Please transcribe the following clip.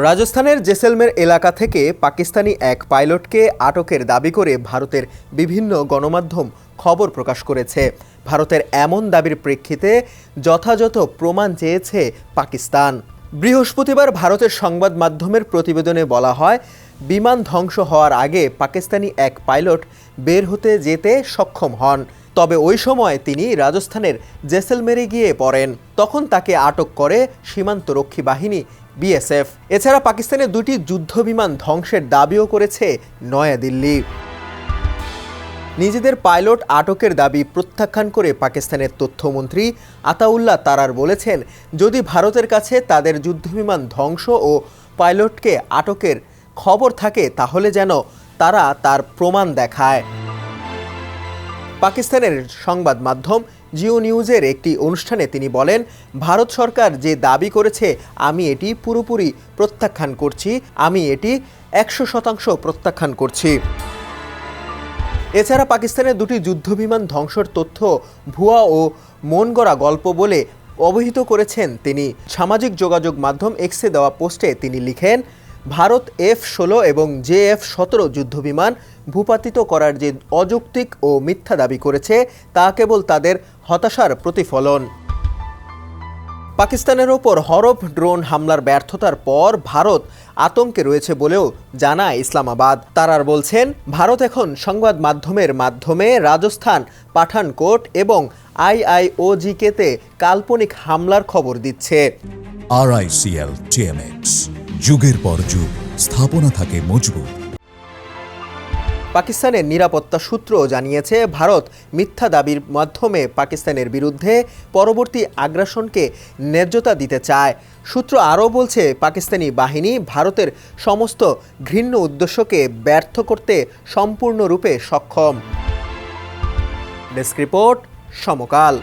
রাজস্থানের জেসলমের এলাকা থেকে পাকিস্তানি এক পাইলটকে আটকের দাবি করে ভারতের বিভিন্ন গণমাধ্যম খবর প্রকাশ করেছে। ভারতের এমন দাবির প্রেক্ষিতে যথাযথ প্রমাণ চেয়েছে পাকিস্তান। বৃহস্পতিবার ভারতের সংবাদ মাধ্যমের প্রতিবেদনে বলা হয়, বিমান ধ্বংস হওয়ার আগে পাকিস্তানি এক পাইলট বের হতে যেতে সক্ষম হন। তবে ওই সময় তিনি রাজস্থানের জেসলমেরে গিয়ে পড়েন। তখন তাকে আটক করে সীমান্তরক্ষী বাহিনী বিএসএফ। এছাড়া পাকিস্তানের দুটি যুদ্ধবিমান ধ্বংসের দাবিও করেছে নয়াদিল্লি। নিজেদের পাইলট আটকের দাবি প্রত্যাখ্যান করে পাকিস্তানের তথ্যমন্ত্রী আতাউল্লাহ তারার বলেছেন, যদি ভারতের কাছে তাদের যুদ্ধবিমান ধ্বংস ও পাইলটকে আটকের খবর থাকে তাহলে যেন তারা তার প্রমাণ দেখায়। পাকিস্তানের সংবাদ মাধ্যম জিও নিউজের একটি অনুষ্ঠানে তিনি বলেন, ভারত সরকার যে দাবি করেছে আমি এটি পুরোপুরি প্রত্যাখ্যান করছি, আমি এটি 100% প্রত্যাখ্যান করছি। এছাড়া পাকিস্তানের দুটি যুদ্ধবিমান ধ্বংসের তথ্য ভুয়া ও মন গড়া গল্প বলে অবহিত করেছেন তিনি। সামাজিক যোগাযোগ মাধ্যম এক্সে দেওয়া পোস্টে তিনি লিখেন, ভারত F-16 এবং JF-17 যুদ্ধবিমান ভূপাতিত করার যে অযৌক্তিক ও মিথ্যা দাবি করেছে তা কেবল তাদের হতাশার প্রতিফলন। পাকিস্তানের ওপর হরফ ড্রোন হামলার ব্যর্থতার পর ভারত আতঙ্কে রয়েছে বলেও জানায় ইসলামাবাদ। তারার বলছেন, ভারত এখন সংবাদ মাধ্যমের মাধ্যমে রাজস্থান, পাঠানকোট এবং IIOGK-তে কাল্পনিক হামলার খবর দিচ্ছে। RICL TMX, যুগের পর যুগ স্থাপনা থাকে মজবুত। পাকিস্তানের নিরাপত্তা সূত্র জানিয়েছে, ভারত মিথ্যা দাবির মাধ্যমে পাকিস্তানের বিরুদ্ধে পরবর্তী আগ্রাসনকে ন্যায্যতা দিতে চায়। সূত্র আরও বলছে, পাকিস্তানি বাহিনী ভারতের সমস্ত ঘৃণ্য উদ্দেশ্যকে ব্যর্থ করতে সম্পূর্ণরূপে সক্ষম। ডেস্ক রিপোর্ট, সমকাল।